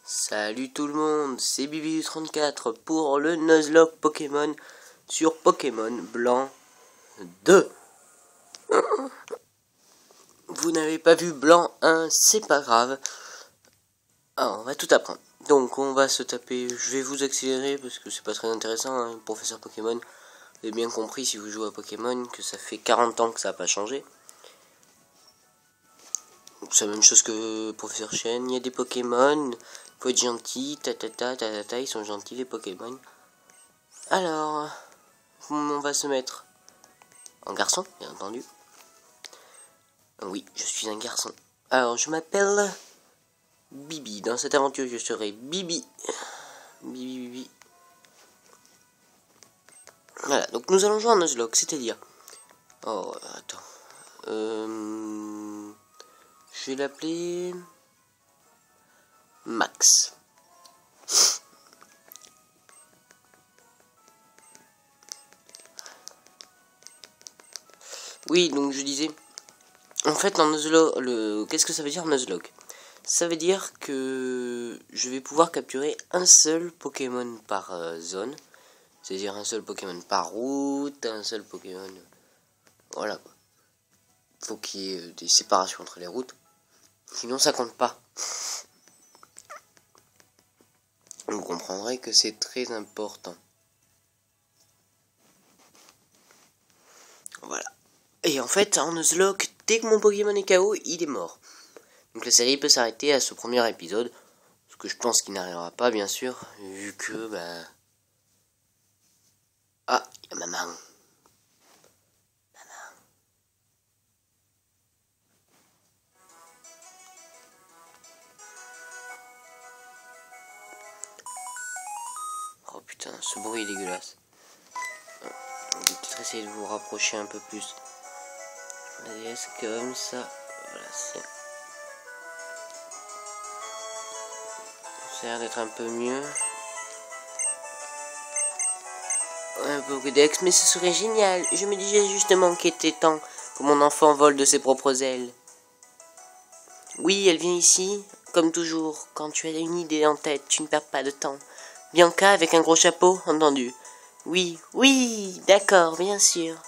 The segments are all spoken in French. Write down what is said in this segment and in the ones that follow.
Salut tout le monde, c'est Bibi34 pour le Nuzlocke Pokémon sur Pokémon Blanc 2. Vous n'avez pas vu Blanc 1, c'est pas grave. Alors, on va tout apprendre. Donc on va se taper, je vais vous accélérer parce que c'est pas très intéressant, hein, professeur Pokémon. Vous avez bien compris si vous jouez à Pokémon que ça fait 40 ans que ça n'a pas changé. C'est la même chose que professeur Chen, il y a des Pokémon, faut être gentil, ils sont gentils les Pokémon. Alors, on va se mettre en garçon, bien entendu. Oui, je suis un garçon. Alors, je m'appelle Bibi. Dans cette aventure, je serai Bibi. Bibi. Voilà, donc nous allons jouer en Nuzlocke, c'est-à-dire... Oh, attends. Je vais l'appeler... Max. Oui, donc je disais... En fait, en Nuzlocke, qu'est-ce que ça veut dire Nuzlocke? Ça veut dire que je vais pouvoir capturer un seul Pokémon par zone. C'est-à-dire un seul Pokémon par route, un seul Pokémon... Voilà. Faut qu'il y ait des séparations entre les routes. Sinon, ça compte pas. Vous comprendrez que c'est très important. Voilà. Et en fait, en Nuzlocke, dès que mon Pokémon est KO, il est mort. Donc la série peut s'arrêter à ce premier épisode. Ce que je pense qu'il n'arrivera pas, bien sûr. Vu que, Ah, il y a maman. Oh putain, ce bruit est dégueulasse. On va peut-être essayer de vous rapprocher un peu plus. La DS comme ça. Voilà, c'est... Ça a l'air d'être un peu mieux. Un Pokédex, mais ce serait génial. Je me disais justement qu'il était temps que mon enfant vole de ses propres ailes. Oui, elle vient ici, comme toujours. Quand tu as une idée en tête, tu ne perds pas de temps. Bianca avec un gros chapeau, entendu. Oui, oui, d'accord, bien sûr.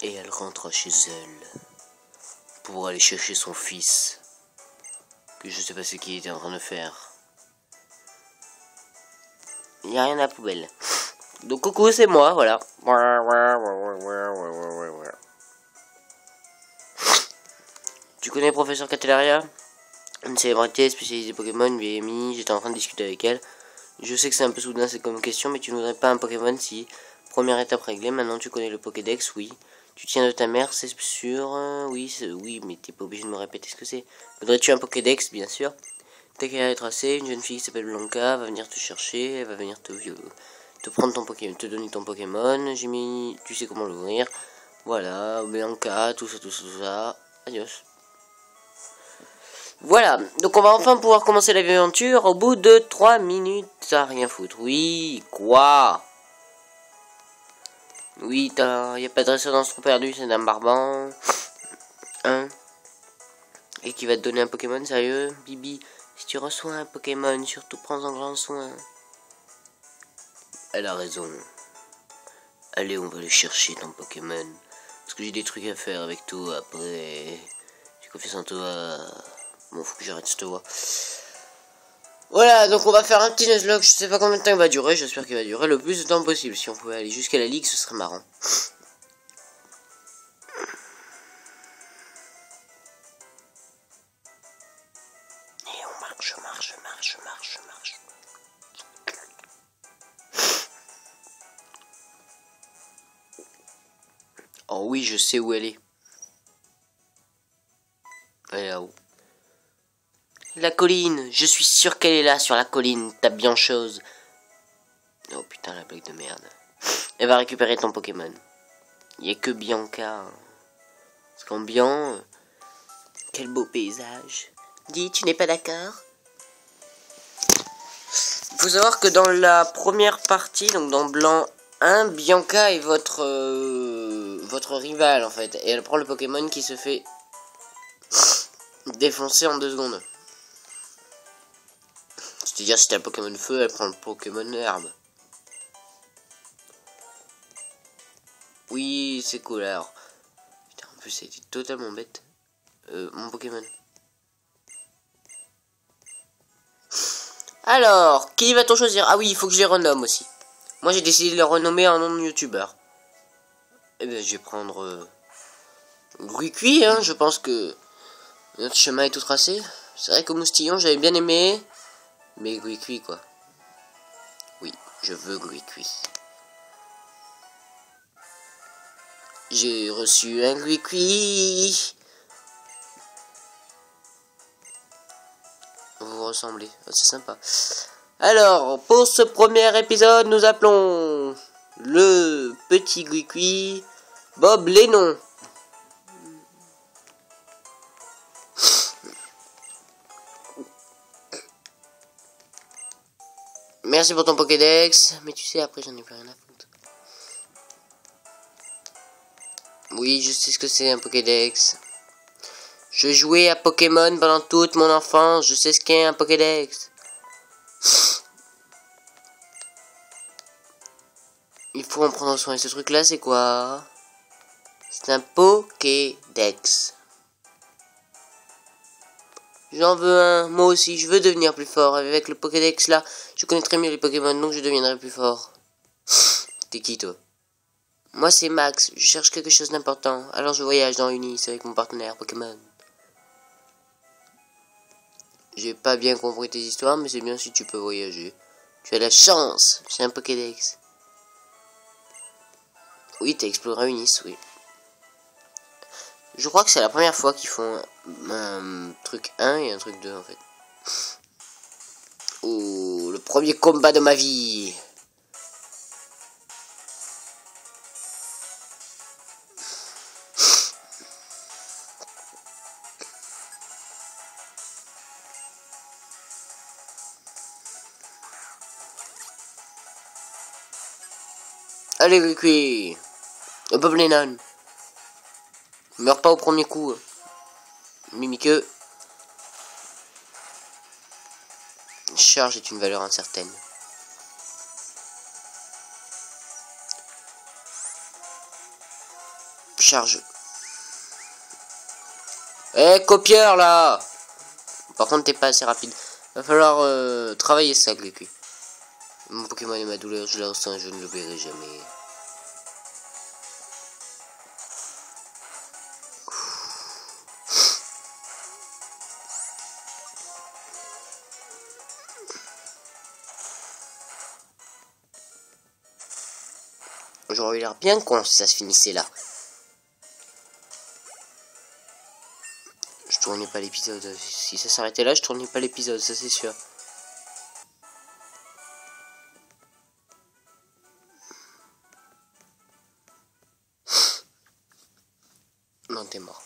Et elle rentre chez elle pour aller chercher son fils, que je sais pas ce qu'il était en train de faire. Il n'y a rien à la poubelle. Donc coucou, c'est moi, voilà. Tu connais Professeur Catelaria? Une célébrité spécialisée Pokémon, une vieille amie, j'étais en train de discuter avec elle. Je sais que c'est un peu soudain, c'est comme question, mais tu ne voudrais pas un Pokémon si... Première étape réglée, maintenant tu connais le Pokédex, oui. Tu tiens de ta mère, c'est sûr, oui, mais t'es pas obligé de me répéter ce que c'est. Voudrais-tu un Pokédex, bien sûr. Ta carrière est tracée, une jeune fille qui s'appelle Blanca va venir te chercher, elle va venir te prendre ton Pokémon, te donner ton Pokémon, j'ai mis, tu sais comment l'ouvrir. Voilà, Blanca, tout ça, adios. Voilà, donc on va enfin pouvoir commencer l'aventure au bout de 3 minutes, ça rien foutre. Oui, quoi? Oui, y a pas de dresseur dans ce trou perdu, c'est un Barban. Hein? Et qui va te donner un Pokémon, sérieux? Bibi, si tu reçois un Pokémon, surtout prends-en grand soin. Elle a raison. Allez, on va le chercher ton Pokémon. Parce que j'ai des trucs à faire avec toi après. J'ai confiance en toi. Bon, faut que j'arrête cette voix. Voilà, donc on va faire un petit Nuzlocke. Je sais pas combien de temps il va durer. J'espère qu'il va durer le plus de temps possible. Si on pouvait aller jusqu'à la ligue, ce serait marrant. Et on marche. Oh oui, je sais où elle est. Elle est là-haut. La colline, je suis sûr qu'elle est là sur la colline, ta bien chose. Oh putain, la blague de merde. Elle va récupérer ton Pokémon. Il n'y a que Bianca. Parce qu'ambiant, quel beau paysage. Dis, tu n'es pas d'accord? Il faut savoir que dans la première partie, donc dans Blanc 1, Bianca est votre rivale en fait. Et elle prend le Pokémon qui se fait défoncer en 2 secondes. C'est-à-dire si t'as un Pokémon feu, elle prend le Pokémon herbe. Oui, c'est cool alors. Putain, en plus, ça a été totalement bête. Mon Pokémon. Alors, qui va-t-on choisir? Ah oui, il faut que je les renomme aussi. Moi, j'ai décidé de les renommer en nom de youtubeur. Eh bien, je vais prendre... Gruicui, hein, je pense que notre chemin est tout tracé. C'est vrai que Moustillon, j'avais bien aimé. Mais Gruicui, quoi. Oui, je veux Gruicui. J'ai reçu un Gruicui. Vous vous ressemblez, c'est sympa. Alors, pour ce premier épisode, nous appelons le petit Gruicui Bob Lennon. Merci pour ton Pokédex, mais tu sais, après j'en ai plus rien à foutre. Oui, je sais ce que c'est un Pokédex. Je jouais à Pokémon pendant toute mon enfance, je sais ce qu'est un Pokédex. Il faut en prendre soin. Et ce truc là, c'est quoi? C'est un Pokédex. J'en veux un, moi aussi, je veux devenir plus fort. Avec le Pokédex là, je connais très mieux les Pokémon, donc je deviendrai plus fort. T'es qui toi? Moi c'est Max, je cherche quelque chose d'important. Alors je voyage dans Unis avec mon partenaire Pokémon. J'ai pas bien compris tes histoires, mais c'est bien si tu peux voyager. Tu as la chance, c'est un Pokédex. Oui, t'as exploré Unis, oui. Je crois que c'est la première fois qu'ils font un truc 1 et un truc 2 en fait. Oh, le premier combat de ma vie. Allez, Gruicui. Bob Lennon. Meurs pas au premier coup. Mimiqueux. Charge est une valeur incertaine. Charge. Eh, copieur là. Par contre, t'es pas assez rapide. Va falloir travailler ça, Gruicui. Mon Pokémon est ma douleur, je la ressens et je ne l'oublierai jamais. J'aurais eu l'air bien con si ça se finissait là. Je tournais pas l'épisode. Si ça s'arrêtait là, je tournais pas l'épisode, ça c'est sûr. Non, t'es mort.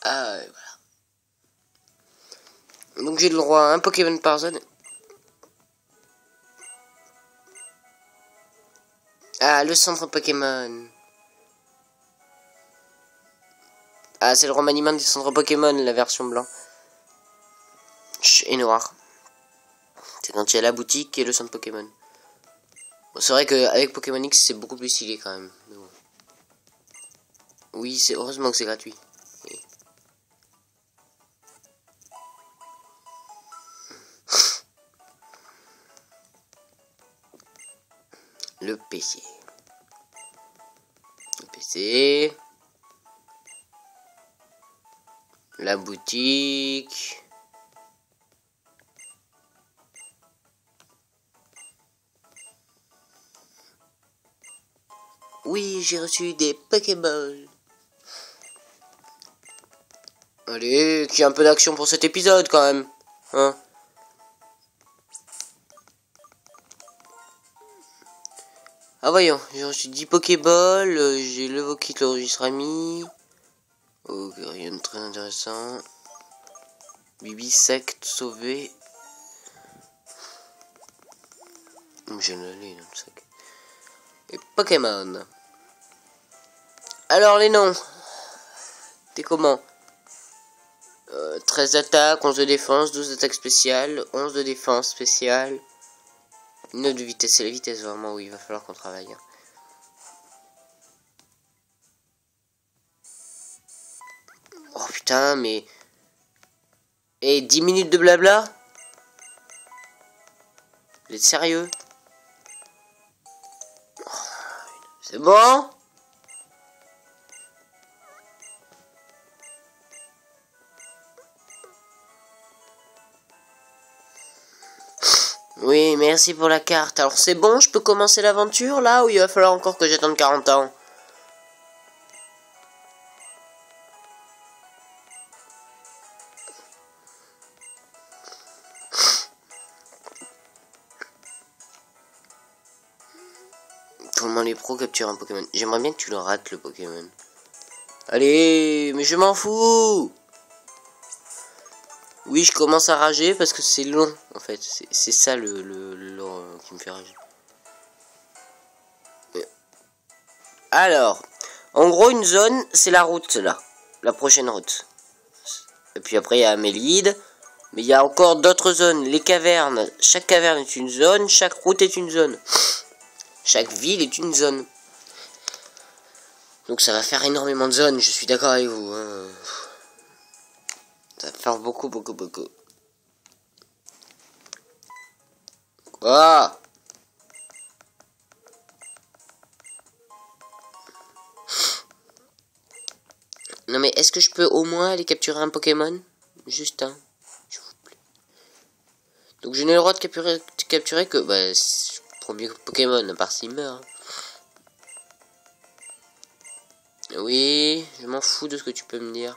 Ah, et voilà. Donc j'ai le droit à un Pokémon par zone. Ah, le centre Pokémon. Ah, c'est le remaniement du centre Pokémon, la version blanc. Et noir. C'est quand il y a la boutique et le centre Pokémon. Bon, c'est vrai qu'avec Pokémon X, c'est beaucoup plus stylé quand même. Mais bon. Oui, c'est heureusement que c'est gratuit. Et... Le PC. Le PC. La boutique. Oui, j'ai reçu des Pokéballs. Allez, qu'il y ait un peu d'action pour cet épisode quand même. Hein? Ah voyons, j'ai reçu 10 Pokéballs, j'ai le Vokit, le registre ami. Ok, rien de très intéressant. Bibi secte sauvé. Je le lis dans le sac. Et Pokémon. Alors les noms. T'es comment 13 d'attaque, 11 de défense, 12 d'attaque spéciale, 11 de défense spéciale. 9 de vitesse, c'est la vitesse vraiment où il va falloir qu'on travaille. Oh putain, mais... Et 10 minutes de blabla? Vous êtes sérieux? C'est bon? Oui, merci pour la carte. Alors c'est bon, je peux commencer l'aventure là ou il va falloir encore que j'attende 40 ans? Comment les pros capturent un Pokémon? J'aimerais bien que tu le rates le Pokémon. Allez, mais je m'en fous! Oui, je commence à rager parce que c'est long en fait. C'est ça le qui me fait rager. Alors, en gros, une zone, c'est la route là. La prochaine route. Et puis après, il y a Amélide. Mais il y a encore d'autres zones. Les cavernes. Chaque caverne est une zone. Chaque route est une zone. Chaque ville est une zone. Donc ça va faire énormément de zones. Je suis d'accord avec vous. Hein. Ça va faire beaucoup. Quoi? Non mais est-ce que je peux au moins aller capturer un Pokémon? Juste un. S'il vous plaît. Donc je n'ai le droit de capturer que... Bah, premier Pokémon, à part s'il meurt. Oui, je m'en fous de ce que tu peux me dire.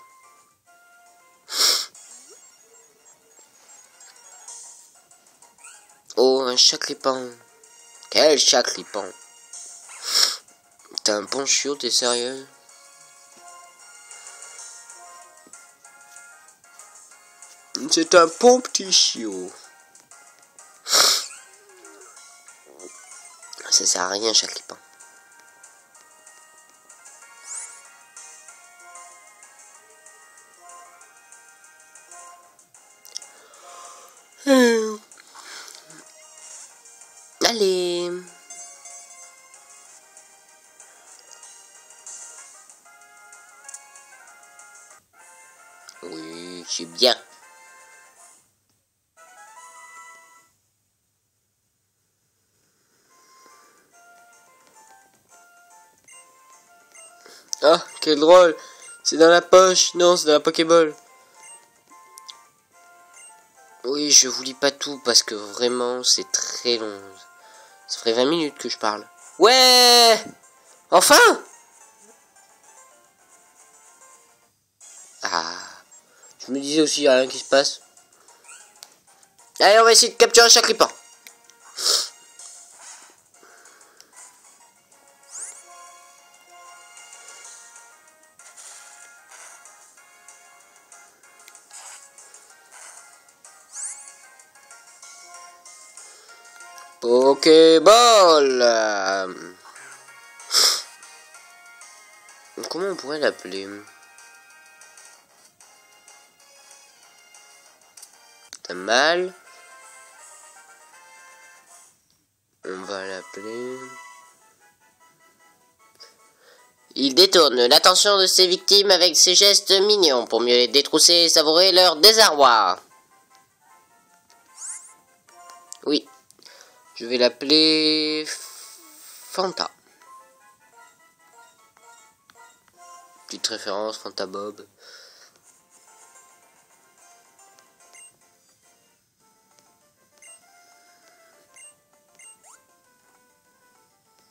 Oh, un chaclipan. Quel chaclipan? T'as un ponchio, t'es sérieux? C'est un bon petit chiot. Ça sert à rien, chaclipan. Allez. Oui, c'est bien. Ah, quel drôle. C'est dans la poche. Non, c'est dans la Pokéball. Oui, je vous lis pas tout parce que vraiment, c'est très long. Ça ferait 20 minutes que je parle. Ouais! Enfin! Ah. Je me disais aussi, il n'y a rien qui se passe. Allez, on va essayer de capturer chaque Chaclipan. Pokéball. Comment on pourrait l'appeler? T'as mal? On va l'appeler... Il détourne l'attention de ses victimes avec ses gestes mignons pour mieux les détrousser et savourer leur désarroi. Oui. Je vais l'appeler... Fanta. Petite référence, Fanta Bob.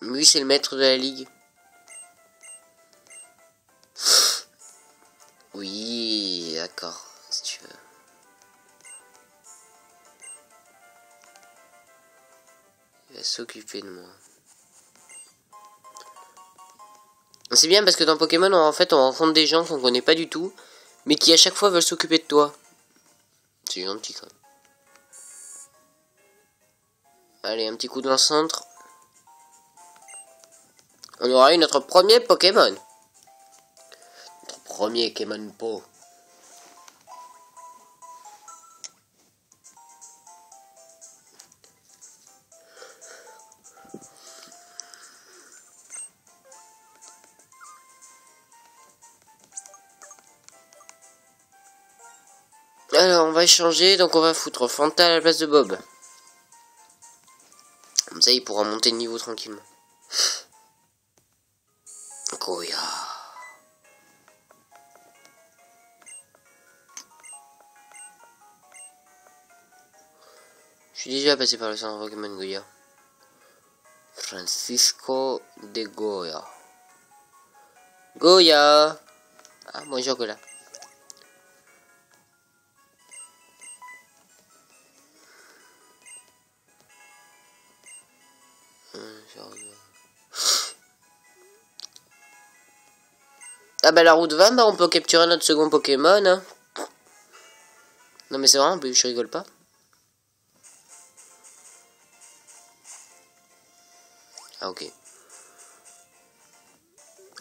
Lui, c'est le maître de la ligue. Oui, d'accord, si tu veux. Il va s'occuper de moi. C'est bien parce que dans Pokémon, en fait, on rencontre des gens qu'on connaît pas du tout, mais qui à chaque fois veulent s'occuper de toi. C'est gentil quand même. Allez, un petit coup dans le centre. On aura eu notre premier Pokémon. premier Pokémon Pro. Alors, on va échanger, donc on va foutre Fanta à la place de Bob. Comme ça, il pourra monter de niveau tranquillement. Goya. Je suis déjà passé par le centre Pokémon Goya. Francisco de Goya. Goya. Ah, bonjour Goya. Ah bah la route 20, bah on peut capturer notre second Pokémon. Hein. Non mais c'est vrai, je rigole pas. Ah ok.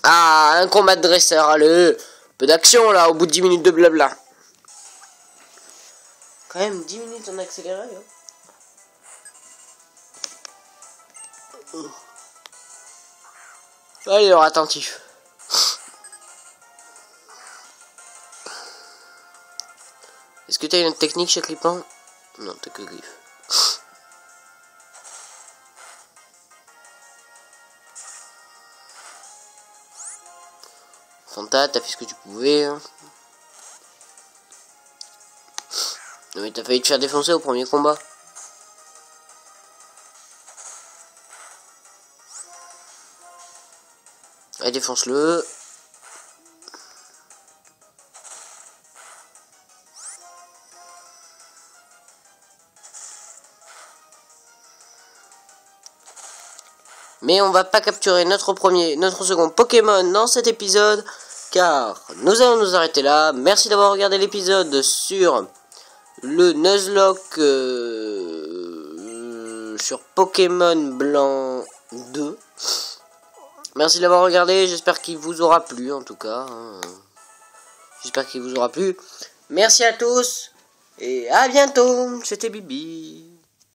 Ah, un combat de dresseur, allez. Peu d'action là, au bout de 10 minutes de blabla. Quand même 10 minutes en accéléré. Hein. Allez, alors attentif. Est-ce que t'as une autre technique chez Clippan? Non, t'as que Griffe. Fanta, t'as fait ce que tu pouvais. Hein. Non mais t'as failli te faire défoncer au premier combat. Allez, défonce-le. Mais on va pas capturer notre second Pokémon dans cet épisode, car nous allons nous arrêter là. Merci d'avoir regardé l'épisode sur le Nuzlocke sur Pokémon Blanc 2. Merci d'avoir regardé, j'espère qu'il vous aura plu en tout cas. Hein. J'espère qu'il vous aura plu. Merci à tous et à bientôt. C'était Bibi.